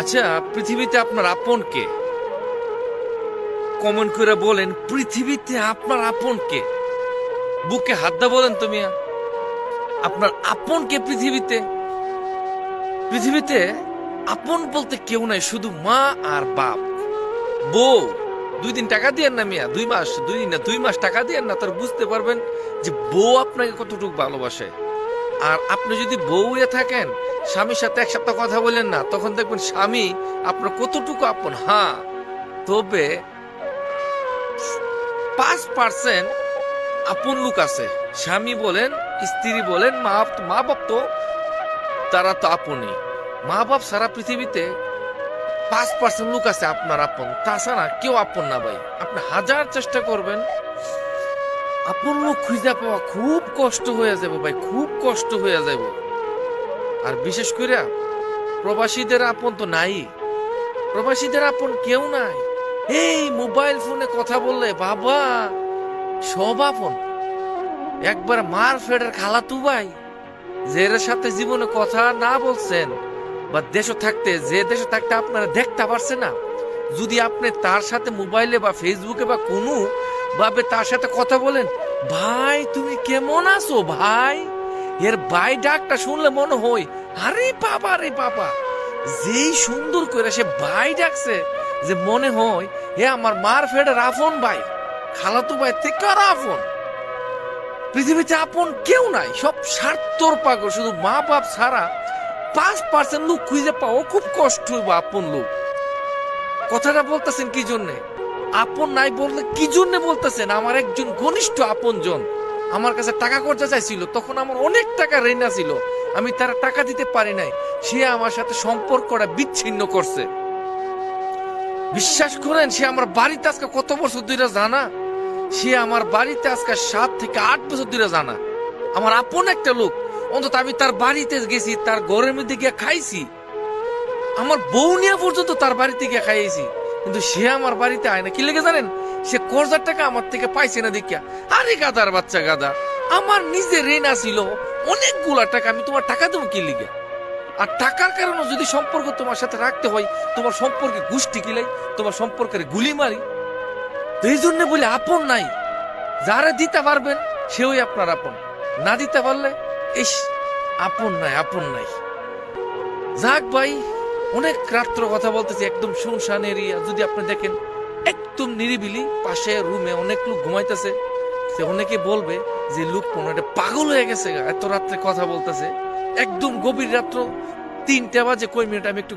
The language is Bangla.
আচ্ছা, পৃথিবীতে আপনার আপন কে? কমেন্ট করে বলেন, পৃথিবীতে আপনার আপন কে? বুকে হাত দা বলেন তুমি, আপনার আপন কে পৃথিবীতে? পৃথিবীতে আপন বলতে কেউ নাই, শুধু মা আর বাপ। বউ 2 দিন টাকা দিয়েন না মিয়া, 2 মাস, 2 দিন না 2 মাস টাকা দিয়েন না, তার বুঝতে পারবেন যে বউ আপনাকে কতটুকু ভালোবাসে। আর আপনি যদি বউ হয়ে থাকেন, স্বামীর সাথে 1 সপ্তাহ কথা বলেন না, তখন দেখবেন স্বামী আপনার কতটুকু আপন। হ্যাঁ, তবে 5% আপন লোক আছে। স্বামী বলেন, স্ত্রী বলেন, মা বাপ তো তারা তো আপনই। মা বাপ সারা পৃথিবীতে 5% লোক আছে আপনার আপন, তাছাড়া কেউ আপন না ভাই। আপনি হাজার চেষ্টা করবেন, আপন লোক খুঁজে পাওয়া খুব কষ্ট হয়ে যাবে ভাই, খুব কষ্ট হয়ে যাবে। আর বিশেষ করে প্রবাসীদের আপন তো নাই, প্রবাসীদের আপন কেউ নাই। এই মোবাইল ফোনে কথা বললে বাবা সব আপন। একবার মার ফেডের খালাতু ভাই, যে সাথে জীবনে কথা না বলছেন, বা দেশে থাকতে আপনারা দেখতে পারছে না, যদি আপনি তার সাথে মোবাইলে বা ফেসবুকে বা কোনো ভাবে তার সাথে কথা বলেন, ভাই তুমি কেমন আছো ভাই, এর ভাই ডাকটা শুনলে মনে হয় আরে বাবা রে বাবা, যেই সুন্দর করে সে ভাই ডাকছে, যে মনে হয় হে আমার মার ফেডের আপন ভাই, খালাতু ভাই থেকে আর আপন। পৃথিবীতে আপন কেউ নাই, সব স্বার্থর পাগল। শুধু মা বাপ ছাড়া 5% লোক খুঁজে পাও খুব কষ্ট হইব আপন লোক। কথাটা বলতেছেন কি জন্যে? আপন নাই বললে কি জন্যে বলতেছেন? আমার একজন ঘনিষ্ঠ আপন জন আমার কাছে টাকা খরচা চাইছিল, তখন আমার অনেক টাকা ঋণ ছিল, আমি তার টাকা দিতে পারি নাই, সে আমার সাথে সম্পর্কটা বিচ্ছিন্ন করছে। বিশ্বাস করেন, সে আমার বাড়িতে আজকে কত বছর ধরে জানা, সে আমার বাড়িতে আজকে 7 থেকে 8 বছর ধরে জানা। আমার আপন একটা লোক, অন্তত আমি তার বাড়িতে গেছি, তার ঘরের মধ্যে গিয়ে খাইছি, আমার বউ নিয়ে পর্যন্ত তার বাড়িতে গিয়ে খাইয়েছি, কিন্তু সে আমার বাড়িতে আয় না। কি লেগে জানেন? সে কর্জার টাকা আমার থেকে পাইছে না দেখিয়া। আরে গাদার বাচ্চা গাদা, আমার নিজের ঋণ ছিল অনেকগুলা টাকা, আমি তোমার টাকা দেবো কি লিগে? আর টাকার কারণে যদি সম্পর্ক তোমার সাথে রাখতে হয়, তোমার সম্পর্কে গুষ্টি কিলাই, তোমার সম্পর্কের গুলি মারি। তো এই জন্য বলি আপন নাই। যারা দিতে পারবেন সেও আপনার আপন, না দিতে পারলে ইস, আপন নাই, আপন নাই। যাক ভাই, অনেক রাত্র কথা বলতেছি, একদম শুনশান এরিয়া। যদি আপনি দেখেন একদম নিরিবিলি, পাশে রুমে অনেক লোক ঘুমাইতেছে, সে অনেকে বলবে যে লোক মনে হয় পাগল হয়ে গেছে, এত রাত্রে কথা বলতেছে। একদম গভীর রাত্র, 3টা বাজে কই মিনিট, আমি একটু